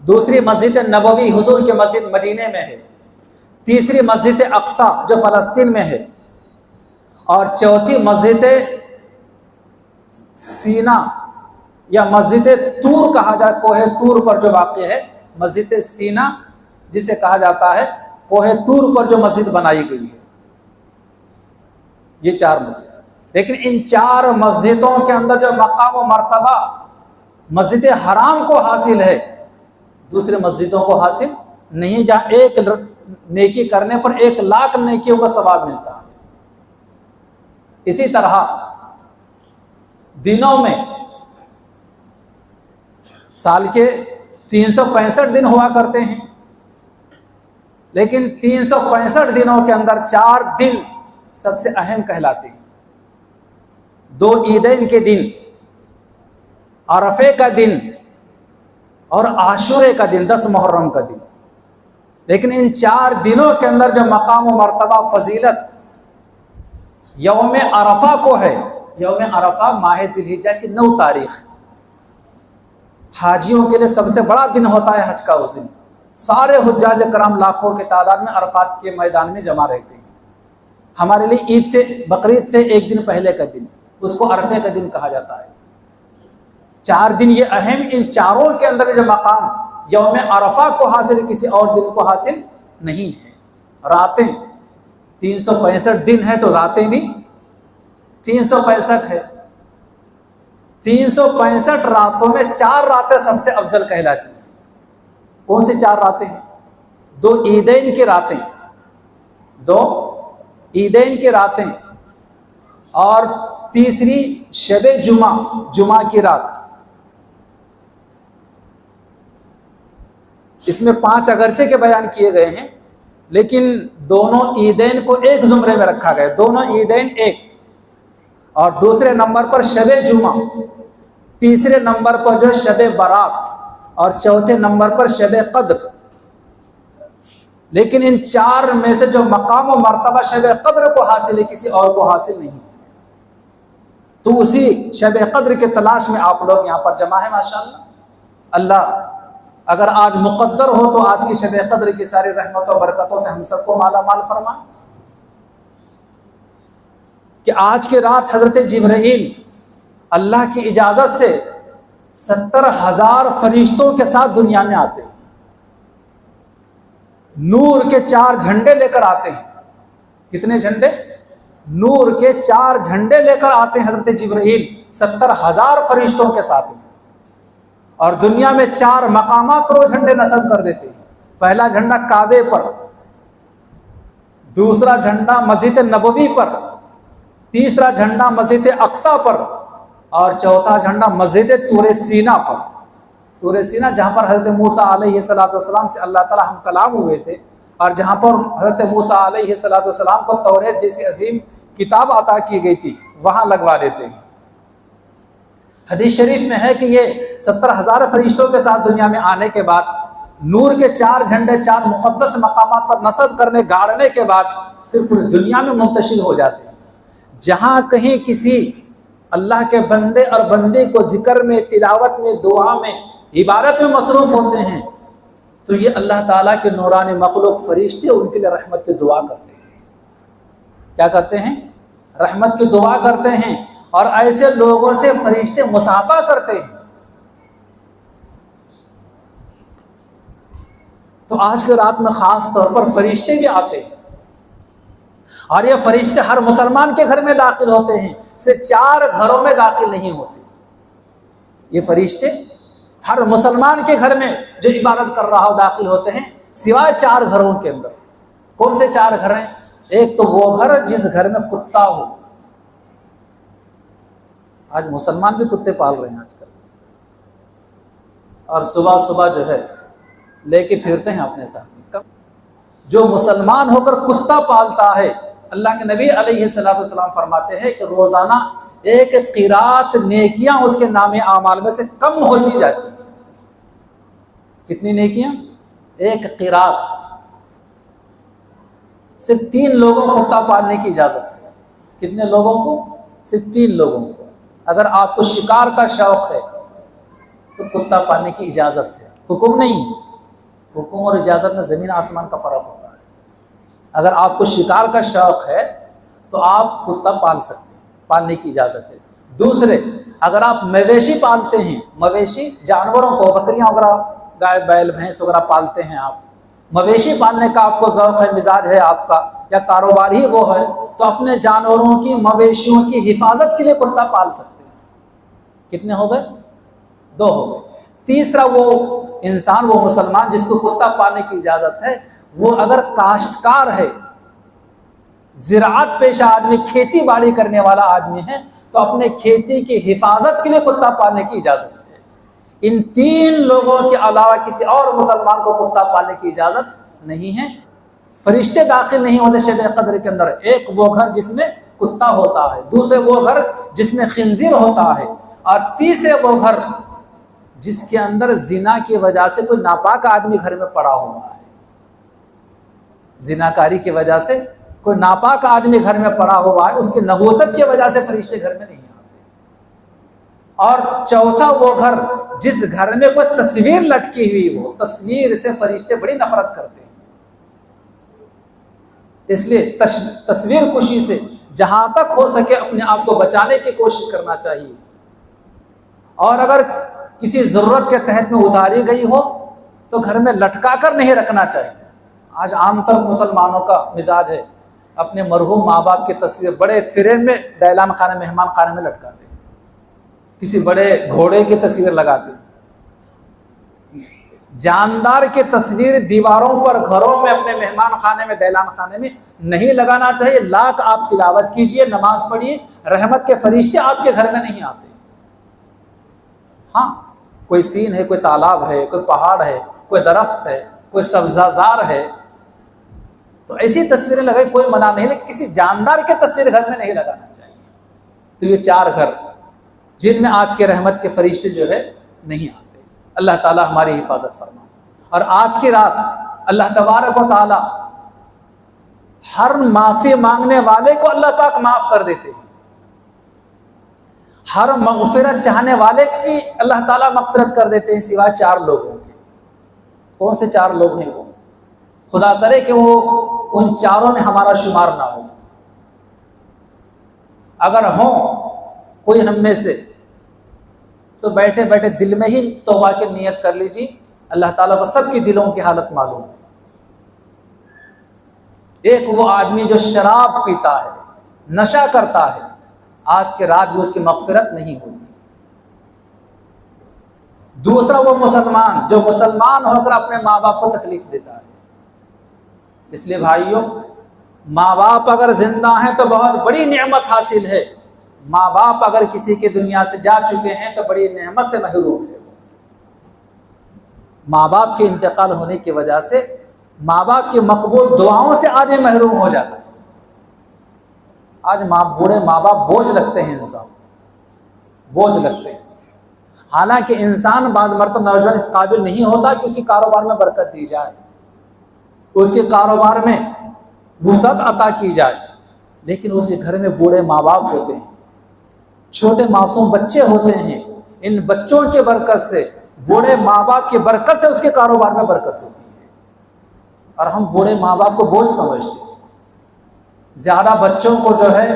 دوسری مسجد نبوی حضور کی مسجد مدینے میں ہے، تیسری مسجد اقصی جو فلسطین میں ہے، اور چوتھی مسجد سینا یا مسجد طور کہا جاتا ہے، کوہ طور پر جو واقع ہے، مسجد سینا جسے کہا جاتا ہے، کوہ طور پر جو مسجد بنائی گئی ہے، یہ 4 مسجد۔ لیکن ان 4 مسجدوں کے اندر جو مقام و مرتبہ مسجد حرام کو حاصل ہے، دوسرے مسجدوں کو حاصل نہیں، جہاں ایک نیکی کرنے پر 1 لاکھ نیکیوں کا ثواب ملتا ہے۔ اسی طرح دنوں میں سال کے 365 دن ہوا کرتے ہیں، لیکن 365 دنوں کے اندر 4 دن سب سے اہم کہلاتے ہیں۔ 2 عیدین کے دن، عرفے کا دن اور عاشورے کا دن، 10 محرم کا دن۔ لیکن ان 4 دنوں کے اندر جو مقام و مرتبہ فضیلت یوم عرفہ کو ہے، یوم عرفہ ماہ ذی الحجہ کی 9 تاریخ حاجیوں کے لیے سب سے بڑا دن ہوتا ہے، حج کا اس دن سارے حجاج کرام لاکھوں کی تعداد میں عرفات کے میدان میں جمع رہتے ہیں۔ ہمارے لیے عید سے، بقرعید سے 1 دن پہلے کا دن، اس کو عرفے کا دن کہا جاتا ہے۔ 4 دن یہ اہم، ان چاروں کے اندر جو مقام یوم عرفہ کو حاصل کسی اور دن کو حاصل نہیں ہے۔ راتیں 365 دن ہے تو راتیں بھی 365 ہے۔ 365 راتوں میں 4 راتیں سب سے افضل کہلاتی ہیں۔ کون سی 4 راتیں ہیں؟ 2 عیدین کی راتیں، 2 عیدین کی راتیں، اور تیسری شب جمعہ، جمعہ کی رات۔ اس میں 5 اگرچہ کے بیان کیے گئے ہیں، لیکن دونوں عیدین کو ایک زمرے میں رکھا گیا، دونوں عیدین ایک، اور دوسرے نمبر پر شب جمعہ، تیسرے نمبر پر جو شب برات، اور چوتھے نمبر پر شب قدر۔ لیکن ان 4 میں سے جو مقام و مرتبہ شب قدر کو حاصل ہے، کسی اور کو حاصل نہیں، تو اسی شب قدر کے تلاش میں آپ لوگ یہاں پر جمع ہیں۔ ماشاءاللہ، اللہ اگر آج مقدر ہو تو آج کی شب قدر کی ساری رحمتوں و برکتوں سے ہم سب کو مالا مال فرمائے، کہ آج کی رات حضرت جبرائیل اللہ کی اجازت سے 70,000 فرشتوں کے ساتھ دنیا میں آتے ہیں، نور کے 4 جھنڈے لے کر آتے ہیں۔ کتنے جھنڈے؟ نور کے 4 جھنڈے لے کر آتے ہیں حضرت جبرائیل 70,000 فرشتوں کے ساتھ، اور دنیا میں 4 مقامات پر وہ جھنڈے نصب کر دیتے ہیں۔ پہلا جھنڈا کعبے پر، دوسرا جھنڈا مسجد نبوی پر، تیسرا جھنڈا مسجد اقصی پر، اور چوتھا جھنڈا مسجد طور سینا پر۔ طور سینا جہاں پر حضرت موسیٰ علیہ السلام سے اللہ تعالی ہم کلام ہوئے تھے، اور جہاں پر حضرت موسیٰ علیہ السلام کو توریت جیسی عظیم کتاب عطا کی گئی تھی، وہاں لگوا دیتے ہیں۔ حدیث شریف میں ہے کہ یہ 70,000 فرشتوں کے ساتھ دنیا میں آنے کے بعد، نور کے 4 جھنڈے 4 مقدس مقامات پر نصب کرنے، گاڑنے کے بعد، پھر پوری دنیا میں منتشر ہو جاتے ہیں۔ جہاں کہیں کسی اللہ کے بندے اور بندی کو ذکر میں، تلاوت میں، دعا میں، عبادت میں مصروف ہوتے ہیں، تو یہ اللہ تعالیٰ کے نورانی مخلوق فرشتے ان کے لیے رحمت کی دعا کرتے ہیں۔ کیا کرتے ہیں؟ رحمت کی دعا کرتے ہیں، اور ایسے لوگوں سے فرشتے مصافحہ کرتے ہیں۔ تو آج کی رات میں خاص طور پر فرشتے بھی آتے ہیں، اور یہ فرشتے ہر مسلمان کے گھر میں داخل ہوتے ہیں، صرف 4 گھروں میں داخل نہیں ہوتے۔ یہ فرشتے ہر مسلمان کے گھر میں جو عبادت کر رہا ہو داخل ہوتے ہیں، سوائے 4 گھروں کے اندر۔ کون سے 4 گھر ہیں؟ ایک تو وہ گھر جس گھر میں کتا ہو، آج مسلمان بھی کتے پال رہے ہیں آج کل، اور صبح صبح جو ہے لے کے پھرتے ہیں اپنے ساتھ۔ جو مسلمان ہو کر کتا پالتا ہے، اللہ کے نبی علیہ السلام فرماتے ہیں کہ روزانہ ایک قرات نیکیاں اس کے نام اعمال میں سے کم ہوتی جاتی ہیں۔ کتنی نیکیاں؟ ایک قرات۔ صرف 3 لوگوں کو کتا پالنے کی اجازت ہے۔ کتنے لوگوں کو؟ صرف 3 لوگوں کو۔ اگر آپ کو شکار کا شوق ہے تو کتا پالنے کی اجازت ہے، حکم نہیں ہے۔ حکم اور اجازت میں زمین آسمان کا فرق ہوتا ہے۔ اگر آپ کو شکار کا شوق ہے تو آپ کتا پال سکتے ہیں، پالنے کی اجازت ہے۔ دوسرے، اگر آپ مویشی پالتے ہیں، مویشی جانوروں کو، بکریاں وغیرہ، گائے بیل بھینس وغیرہ پالتے ہیں آپ، مویشی پالنے کا آپ کو ذوق ہے، مزاج ہے آپ کا، یا کاروبار ہی وہ ہے، تو اپنے جانوروں کی، مویشیوں کی حفاظت کے لیے کتا پال سکتے ہیں۔ کتنے ہو گئے؟ 2 ہو گئے۔ تیسرا، وہ انسان، وہ مسلمان جس کو کتا پالنے کی اجازت ہے، وہ اگر کاشتکار ہے، زراعت پیشہ آدمی، کھیتی باڑی کرنے والا آدمی ہے، تو اپنے کھیتی کی حفاظت کے لیے کتا پالنے کی اجازت ہے۔ ان 3 لوگوں کے علاوہ کسی اور مسلمان کو کتا پالنے کی اجازت نہیں ہے۔ فرشتے داخل نہیں ہوتے شب قدر کے اندر۔ ایک وہ گھر جس میں کتا ہوتا ہے، دوسرے وہ گھر جس میں خنزیر ہوتا ہے، اور تیسرے وہ گھر جس کے اندر زنا کی وجہ سے کوئی ناپاک آدمی گھر میں پڑا ہوا ہے۔ زناکاری کی وجہ سے کوئی ناپاک آدمی گھر میں پڑا ہوا ہے، اس کی نحوست کی وجہ سے فرشتے گھر میں نہیں آتے۔ اور چوتھا، وہ گھر جس گھر میں کوئی تصویر لٹکی ہوئی ہو، تصویر سے فرشتے بڑی نفرت کرتے ہیں۔ اس لیے تصویر کشی سے جہاں تک ہو سکے اپنے آپ کو بچانے کی کوشش کرنا چاہیے، اور اگر کسی ضرورت کے تحت میں اتاری گئی ہو تو گھر میں لٹکا کر نہیں رکھنا چاہیے۔ آج عام طور مسلمانوں کا مزاج ہے اپنے مرحوم ماں باپ کی تصویر بڑے فریم میں ڈیلان خانے، مہمان خانے میں لٹکاتے ہیں، کسی بڑے گھوڑے کی تصویر لگاتے ہیں۔ جاندار کی تصویر دیواروں پر، گھروں میں، اپنے مہمان خانے میں، ڈیلان خانے میں نہیں لگانا چاہیے۔ لاکھ آپ تلاوت کیجئے، نماز پڑھیے، رحمت کے فرشتے آپ کے گھر میں نہیں آتے۔ ہاں، کوئی سین ہے، کوئی تالاب ہے، کوئی پہاڑ ہے، کوئی درخت ہے، کوئی سبزہ زار ہے، تو ایسی تصویریں لگائی، کوئی منع نہیں، لیکن کسی جاندار کی تصویر گھر میں نہیں لگانا چاہیے۔ تو یہ 4 گھر جن میں آج کے رحمت کے فرشتے جو ہے نہیں آتے۔ اللہ تعالی ہماری حفاظت فرمائے۔ اور آج کی رات اللہ تبارک و تعالی ہر معافی مانگنے والے کو اللہ پاک معاف کر دیتے ہیں، ہر مغفرت چاہنے والے کی اللہ تعالیٰ مغفرت کر دیتے ہیں، سوائے 4 لوگوں کے۔ کون سے 4 لوگ ہیں وہ؟ خدا کرے کہ وہ ان 4 میں ہمارا شمار نہ ہو۔ اگر ہوں کوئی ہم میں سے تو بیٹھے بیٹھے دل میں ہی توبہ کی نیت کر لیجیے۔ اللہ تعالیٰ کو سب کی دلوں کی حالت معلوم ہے۔ ایک وہ آدمی جو شراب پیتا ہے، نشہ کرتا ہے، آج کے رات بھی اس کی مغفرت نہیں ہوتی۔ دوسرا وہ مسلمان جو مسلمان ہو کر اپنے ماں باپ کو تکلیف دیتا ہے۔ اس لیے بھائیوں، ماں باپ اگر زندہ ہیں تو بہت بڑی نعمت حاصل ہے، ماں باپ اگر کسی کی دنیا سے جا چکے ہیں تو بڑی نعمت سے محروم ہے۔ ماں باپ کے انتقال ہونے کی وجہ سے ماں باپ کی مقبول دعاؤں سے آدمی محروم ہو جاتا ہے۔ آج بوڑھے ماں باپ بوجھ لگتے ہیں، انسان بوجھ لگتے ہیں۔ حالانکہ انسان بعض مرتبہ نوجوان اس قابل نہیں ہوتا کہ اس کے کاروبار میں برکت دی جائے، اس کے کاروبار میں وسعت عطا کی جائے، لیکن اس کے گھر میں بوڑھے ماں باپ ہوتے ہیں، چھوٹے معصوم بچے ہوتے ہیں۔ ان بچوں کی برکت سے، بوڑھے ماں باپ کی برکت سے اس کے کاروبار میں برکت ہوتی ہے، اور ہم بوڑھے ماں باپ کو بوجھ سمجھتے ہیں، زیادہ بچوں کو جو ہے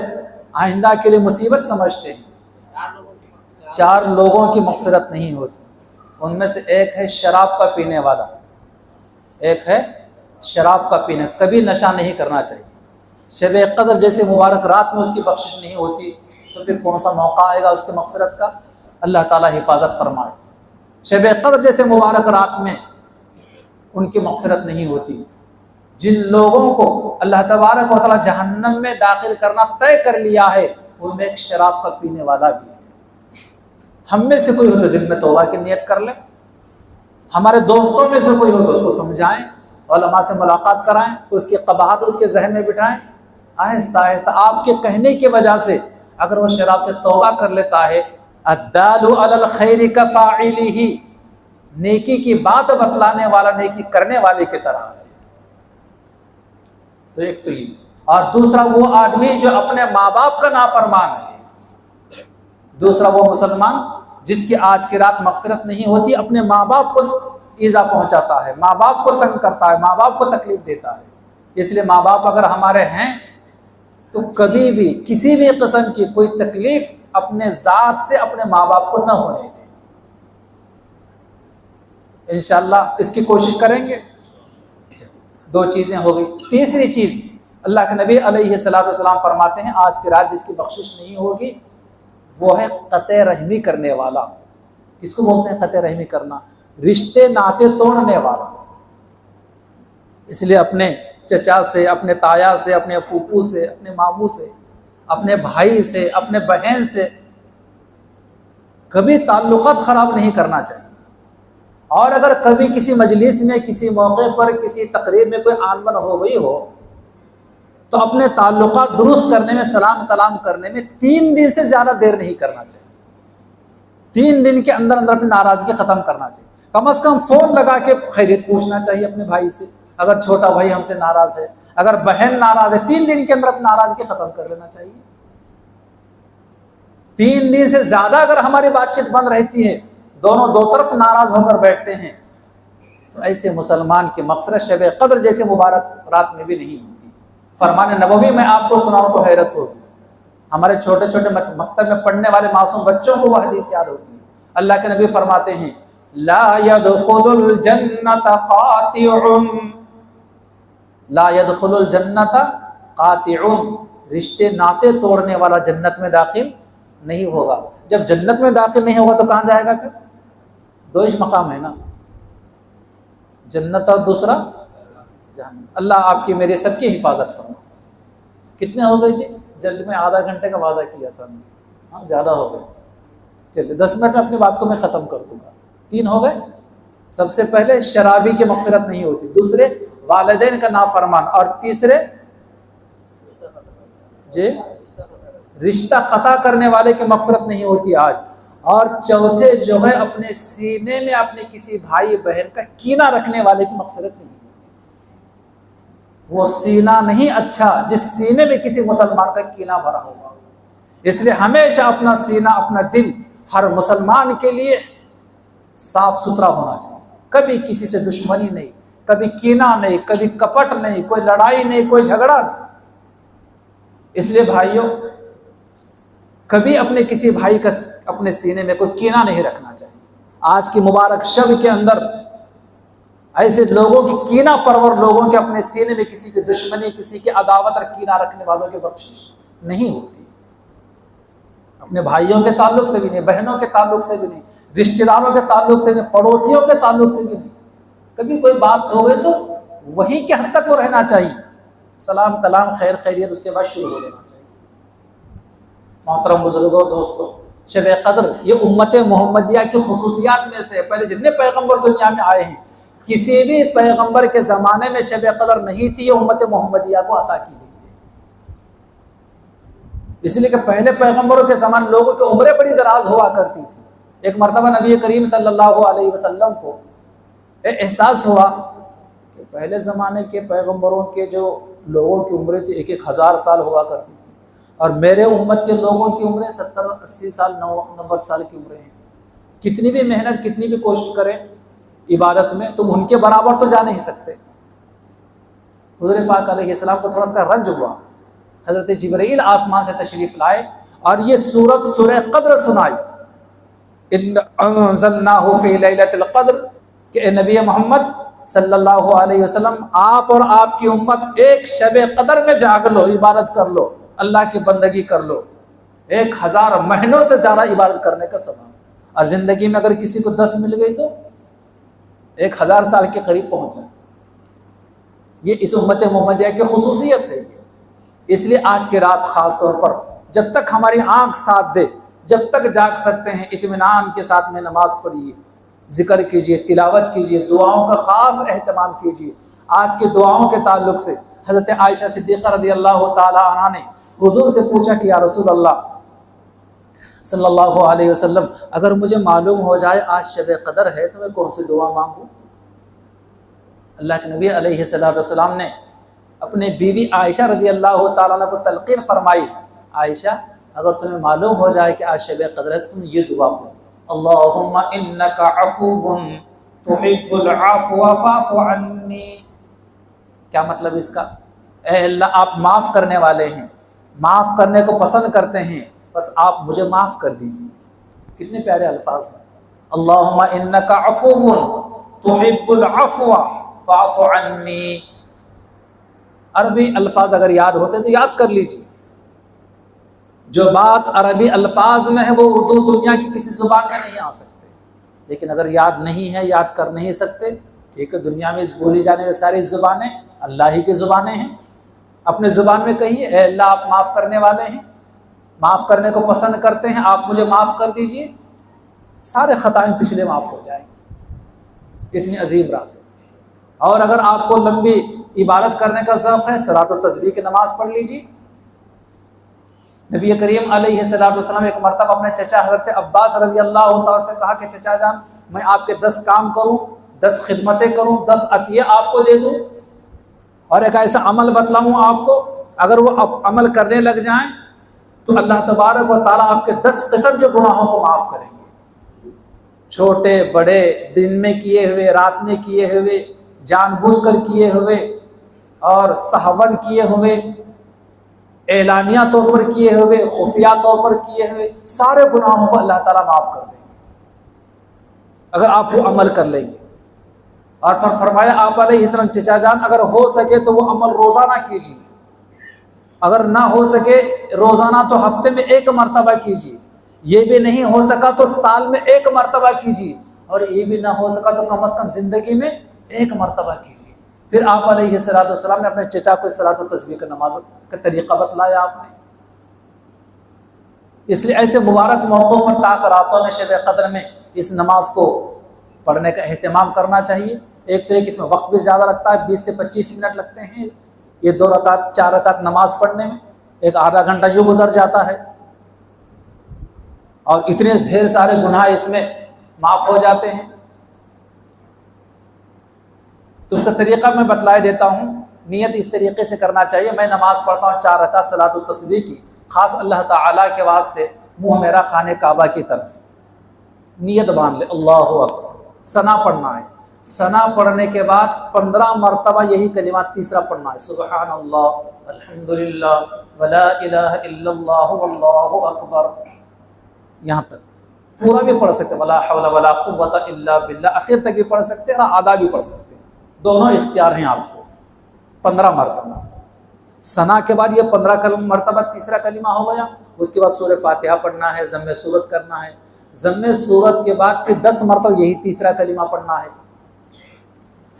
آئندہ کے لیے مصیبت سمجھتے ہیں۔ 4 لوگوں کی مغفرت نہیں ہوتی، ان میں سے ایک ہے شراب کا پینے والا، ایک ہے شراب کا پینے، کبھی نشہ نہیں کرنا چاہیے۔ شب قدر جیسے مبارک رات میں اس کی بخشش نہیں ہوتی تو پھر کون سا موقع آئے گا اس کی مغفرت کا؟ اللہ تعالیٰ حفاظت فرمائے۔ شب قدر جیسے مبارک رات میں ان کی مغفرت نہیں ہوتی۔ جن لوگوں کو اللہ تبارک و تعالیٰ جہنم میں داخل کرنا طے کر لیا ہے، ان میں ایک شراب کا پینے والا بھی ہے۔ ہم میں سے کوئی ہو تو دل میں توبہ کی نیت کر لیں، ہمارے دوستوں میں سے کوئی ہو تو اس کو سمجھائیں، علماء سے ملاقات کرائیں، اس کی قباحت اس کے ذہن میں بٹھائیں، آہستہ آہستہ آپ کے کہنے کی وجہ سے اگر وہ شراب سے توبہ کر لیتا ہے، الدال علی الخیر کفاعلہ، نیکی کی بات بتلانے والا نیکی کرنے والے کی طرح ہے۔ تو ایک تو یہ، اور دوسرا وہ آدمی جو اپنے ماں باپ کا نافرمان ہے، دوسرا وہ مسلمان جس کی آج کی رات مغفرت نہیں ہوتی، اپنے ماں باپ کو ایذا پہنچاتا ہے، ماں باپ کو تنگ کرتا ہے، ماں باپ کو تکلیف دیتا ہے۔ اس لیے ماں باپ اگر ہمارے ہیں تو کبھی بھی کسی بھی قسم کی کوئی تکلیف اپنے ذات سے اپنے ماں باپ کو نہ ہونے دیں، انشاءاللہ اس کی کوشش کریں گے۔ دو چیزیں ہو گئی۔ تیسری چیز، اللہ کے نبی علیہ السلام فرماتے ہیں آج کی رات جس کی بخشش نہیں ہوگی وہ ہے قطع رحمی کرنے والا۔ کس کو بولتے ہیں قطع رحمی کرنا؟ رشتے ناطے توڑنے والا۔ اس لیے اپنے چچا سے، اپنے تایا سے، اپنے پھوپھو سے، اپنے ماموں سے، اپنے بھائی سے، اپنے بہن سے کبھی تعلقات خراب نہیں کرنا چاہیے۔ اور اگر کبھی کسی مجلس میں، کسی موقع پر، کسی تقریب میں کوئی آن بن ہو گئی ہو تو اپنے تعلقات درست کرنے میں، سلام کلام کرنے میں 3 دن سے زیادہ دیر نہیں کرنا چاہیے۔ 3 دن کے اندر اندر اپنی ناراضگی ختم کرنا چاہیے۔ کم از کم فون لگا کے خیریت پوچھنا چاہیے اپنے بھائی سے، اگر چھوٹا بھائی ہم سے ناراض ہے، اگر بہن ناراض ہے، 3 دن کے اندر اپنی ناراضگی ختم کر لینا چاہیے۔ 3 دن سے زیادہ اگر ہماری بات چیت بند رہتی ہے، دونوں دو طرف ناراض ہو کر بیٹھتے ہیں، تو ایسے مسلمان کی مغفرت شب قدر جیسے مبارک رات میں بھی نہیں ہوتی۔ فرمان نبوی میں آپ کو سناؤں تو حیرت ہوگی، ہمارے چھوٹے چھوٹے مکتب میں پڑھنے والے معصوم بچوں کو وہ حدیث یاد ہوتی ہے۔ اللہ کے نبی فرماتے ہیں لا يدخل الجنت قاطع، لا يدخل الجنت قاطع، رشتے ناطے توڑنے والا جنت میں داخل نہیں ہوگا۔ جب جنت میں داخل نہیں ہوگا تو کہاں جائے گا؟ پھر 2 مقام ہے نا، جنت اور دوسرا جہنم۔ اللہ آپ کی میرے سب کی حفاظت فرمائے۔ کتنے ہو گئے جی؟ جلد میں آدھا گھنٹے کا وعدہ کیا تھا، ہاں زیادہ ہو گئے، چلیے 10 منٹ میں اپنی بات کو میں ختم کر دوں گا۔ 3 ہو گئے۔ سب سے پہلے شرابی کی مغفرت نہیں ہوتی، دوسرے والدین کا نافرمان، اور تیسرے جی رشتہ قطع کرنے والے کی مغفرت نہیں ہوتی آج، اور چوتھے جو ہے اپنے سینے میں اپنے کسی بھائی بہن کا کینہ رکھنے والے کی مغفرت نہیں ہوتی۔ وہ سینہ نہیں اچھا جس سینے میں کسی مسلمان کا کینہ بھرا ہوگا۔ اس لیے ہمیشہ اپنا سینہ، اپنا دل ہر مسلمان کے لیے صاف ستھرا ہونا چاہیے۔ کبھی کسی سے دشمنی نہیں، کبھی کینہ نہیں، کبھی کپٹ نہیں، کوئی لڑائی نہیں، کوئی جھگڑا نہیں۔ اس لیے بھائیوں کبھی اپنے کسی بھائی کا اپنے سینے میں کوئی کینہ نہیں رکھنا چاہیے۔ آج کی مبارک شب کے اندر ایسے لوگوں کی کینہ پرور لوگوں کے اپنے سینے میں کسی کی دشمنی، کسی کی عداوت اور کینہ رکھنے والوں کی بخشش نہیں ہوتی۔ اپنے بھائیوں کے تعلق سے بھی نہیں، بہنوں کے تعلق سے بھی نہیں، رشتہ داروں کے تعلق سے نہیں، پڑوسیوں کے تعلق سے بھی نہیں۔ کبھی کوئی بات ہو گئی تو وہیں کے حد تک وہ رہنا چاہیے، سلام کلام خیر خیریت اس کے بعد شروع ہو جانا چاہیے۔ محترم بزرگوں، دوستوں، شب قدر یہ امت محمدیہ کی خصوصیات میں سے، پہلے جتنے پیغمبر دنیا میں آئے ہیں کسی بھی پیغمبر کے زمانے میں شب قدر نہیں تھی، یہ امت محمدیہ کو عطا کی گئی ہے۔ اس لیے کہ پہلے پیغمبروں کے زمانے لوگوں کی عمریں بڑی دراز ہوا کرتی تھی۔ ایک مرتبہ نبی کریم صلی اللہ علیہ وسلم کو احساس ہوا کہ پہلے زمانے کے پیغمبروں کے جو لوگوں کی عمریں تھی 1,000 سال ہوا کرتی تھی، اور میرے امت کے لوگوں کی عمریں 70-80 سال 90 سال کی عمریں ہیں۔ کتنی بھی محنت، کتنی بھی کوشش کریں عبادت میں، تم ان کے برابر تو جا نہیں سکتے۔ حضور پاک علیہ السلام کو تھوڑا سا رنج ہوا، حضرت جبرائیل آسمان سے تشریف لائے اور یہ سورہ قدر سنائی، ان انزلناہ فی لیلۃ القدر، کہ اے نبی محمد صلی اللہ علیہ وسلم آپ اور آپ کی امت ایک شب قدر میں جاگ لو، عبادت کر لو، اللہ کی بندگی کر لو، 1000 مہینوں سے زیادہ عبادت کرنے کا ثواب۔ اور زندگی میں اگر کسی کو 10 مل گئی تو 1000 سال کے قریب پہنچ جائے۔ یہ اس امت محمدیہ کی خصوصیت ہے۔ اس لیے آج کی رات خاص طور پر جب تک ہماری آنکھ ساتھ دے، جب تک جاگ سکتے ہیں اطمینان کے ساتھ میں نماز پڑھیے، ذکر کیجیے، تلاوت کیجیے، دعاؤں کا خاص اہتمام کیجیے۔ آج کے دعاؤں کے تعلق سے حضرت عائشہ صدیقہ رضی اللہ تعالی عنہا نے حضور سے پوچھا کہ یا رسول اللہ صلی اللہ علیہ وسلم، اگر مجھے معلوم ہو جائے آج شب قدر ہے تو میں کون سی دعا مانگوں؟ اللہ کے نبی علیہ السلام نے اپنے بیوی عائشہ رضی اللہ تعالیٰ عنہ کو تلقین فرمائی، عائشہ اگر تمہیں معلوم ہو جائے کہ آج شب قدر ہے تم یہ دعا پڑھو، اللہم انک عفو تحب العفو فاعف عنی۔ کیا مطلب اس کا؟ اے اللہ آپ معاف کرنے والے ہیں، معاف کرنے کو پسند کرتے ہیں، بس آپ مجھے معاف کر دیجیے۔ کتنے پیارے الفاظ ہیں، اللہم انک عفو تحب العفو فاعف عنی۔ عربی الفاظ اگر یاد ہوتے تو یاد کر لیجیے، جو بات عربی الفاظ میں ہے وہ اردو دنیا کی کسی زبان میں نہیں آ سکتے، لیکن اگر یاد نہیں ہے، یاد کر نہیں سکتے، ٹھیک ہے، دنیا میں بولی جانے والی ساری زبانیں اللہ ہی کی زبانیں ہیں، اپنے زبان میں کہیے اے اللہ آپ معاف کرنے والے ہیں، معاف کرنے کو پسند کرتے ہیں، آپ مجھے معاف کر دیجئے، سارے خطائیں پچھلے معاف ہو جائیں گے۔ اتنی عظیم رات ہے۔ اور اگر آپ کو لمبی عبادت کرنے کا ذوق ہے، صلاۃ و تسبیح کی نماز پڑھ لیجیے۔ نبی کریم علیہ السلام ایک مرتبہ اپنے چچا حضرت عباس رضی اللہ تعالیٰ سے کہا کہ چچا جان میں آپ کے 10 کام کروں، 10 خدمتیں کروں، 10 عطیے آپ کو دے دوں، اور ایک ایسا عمل بتلاؤں آپ کو، اگر وہ عمل کرنے لگ جائیں تو اللہ تبارک و تعالیٰ آپ کے 10 قسم کے گناہوں کو معاف کریں گے، چھوٹے بڑے، دن میں کیے ہوئے، رات میں کیے ہوئے، جان بوجھ کر کیے ہوئے اور سہون کیے ہوئے، اعلانیہ طور پر کیے ہوئے، خفیہ طور پر کیے ہوئے، سارے گناہوں کو اللہ تعالیٰ معاف کر دیں گے اگر آپ وہ عمل کر لیں گے۔ اور پھر فرمایا آپ علیہ السلام چچا جان اگر ہو سکے تو وہ عمل روزانہ کیجیے، اگر نہ ہو سکے روزانہ تو ہفتے میں 1 مرتبہ کیجیے، یہ بھی نہیں ہو سکا تو سال میں 1 مرتبہ کیجیے، اور یہ بھی نہ ہو سکا تو کم از کم زندگی میں 1 مرتبہ کیجیے۔ پھر آپ علیہ السلام نے اپنے چچا کو صلاۃ و تسبیح کی نماز کا طریقہ بتلایا آپ نے۔ اس لیے ایسے مبارک موقعوں پر طاق راتوں میں شب قدر میں اس نماز کو پڑھنے کا اہتمام کرنا چاہیے۔ ایک تو اس میں وقت بھی زیادہ لگتا ہے، 20 سے 25 منٹ لگتے ہیں یہ 2 رکعت 4 رکعت نماز پڑھنے میں، ایک آدھا گھنٹہ یوں گزر جاتا ہے، اور اتنے ڈھیر سارے گناہ اس میں معاف ہو جاتے ہیں۔ تو اس کا طریقہ میں بتلا دیتا ہوں۔ نیت اس طریقے سے کرنا چاہیے، میں نماز پڑھتا ہوں 4 رکعت صلاۃ التسبیح کی، خاص اللہ تعالیٰ کے واسطے، منہ میرا خانہ کعبہ کی طرف، نیت باندھ لے، اللہ اکبر، ثنا پڑھنا ہے، ثنا پڑھنے کے بعد 15 مرتبہ یہی کلمات تیسرا پڑھنا ہے، سبحان اللہ الحمدللہ ولا الہ الا اللہ واللہ اکبر، یہاں تک پورا بھی پڑھ سکتے، ولا حول ولا قوت الا باللہ، آخر تک بھی پڑھ سکتے ہیں، آدھا بھی پڑھ سکتے ہیں، دونوں اختیار ہیں آپ کو۔ 15 مرتبہ ثنا کے بعد یہ 15 مرتبہ تیسرا کلمہ ہو گیا، اس کے بعد سورہ فاتحہ پڑھنا ہے، ضم سورت کرنا ہے، ضم سورت کے بعد پھر 10 مرتبہ یہی تیسرا کلمہ پڑھنا ہے،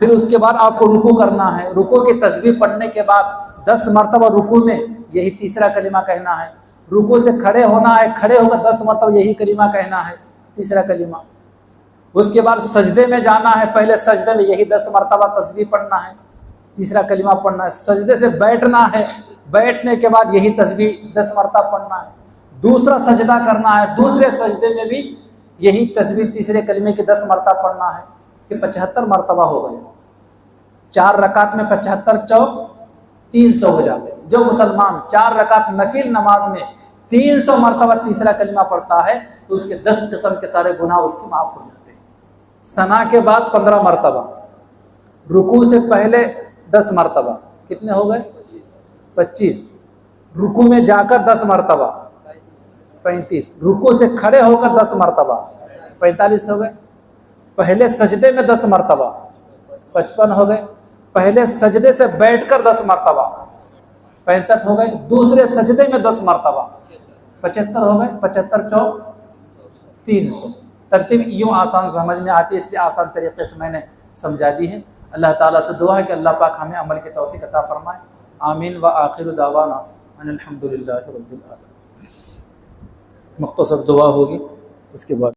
پھر اس کے بعد آپ کو رکوع کرنا ہے، رکوع کی تسبیح پڑھنے کے بعد 10 مرتبہ رکوع میں یہی تیسرا کلمہ کہنا ہے، رکوع سے کھڑے ہونا ہے، کھڑے ہو کر 10 مرتبہ یہی کلمہ کہنا ہے، تیسرا کلمہ، اس کے بعد سجدے میں جانا ہے، پہلے سجدے میں یہی 10 مرتبہ تسبیح پڑھنا ہے، تیسرا کلمہ پڑھنا ہے، سجدے سے بیٹھنا ہے، بیٹھنے کے بعد یہی تسبیح 10 مرتبہ پڑھنا ہے، دوسرا سجدہ کرنا ہے، دوسرے سجدے میں بھی یہی تسبیح تیسرے کلمے کے 10 مرتبہ پڑھنا ہے، یہ 75 مرتبہ ہو گئے۔ 4 رکعت میں 75 چوک 300 ہو جاتے ہیں۔ جو مسلمان 4 رکعت نفل نماز میں 300 مرتبہ تیسرا کلمہ پڑھتا ہے تو اس کے 10 قسم کے سارے گناہ اس کے معاف ہو جاتے ہیں۔ ثنا کے بعد 15 مرتبہ، رکوع سے پہلے 10 مرتبہ، کتنے ہو گئے؟ 25، رکوع میں جا کر 10 مرتبہ 35، رکوع سے کھڑے ہو کر 10 مرتبہ 45 ہو گئے، پہلے سجدے میں 10 مرتبہ 55 ہو گئے، پہلے سجدے سے بیٹھ کر 10 مرتبہ 65 ہو گئے، دوسرے سجدے میں 10 مرتبہ 75 ہو گئے، 75 چوک 300۔ ترتیب یوں آسان سمجھ میں آتی ہے، اس لیے آسان طریقے سے میں نے سمجھا دی ہے۔ اللہ تعالیٰ سے دعا ہے کہ اللہ پاک ہمیں عمل کی توفیق عطا فرمائے، آمین۔ وآخر دعوانا ان الحمد للہ رب العالمین۔ مختصر دعا ہوگی، اس کے بعد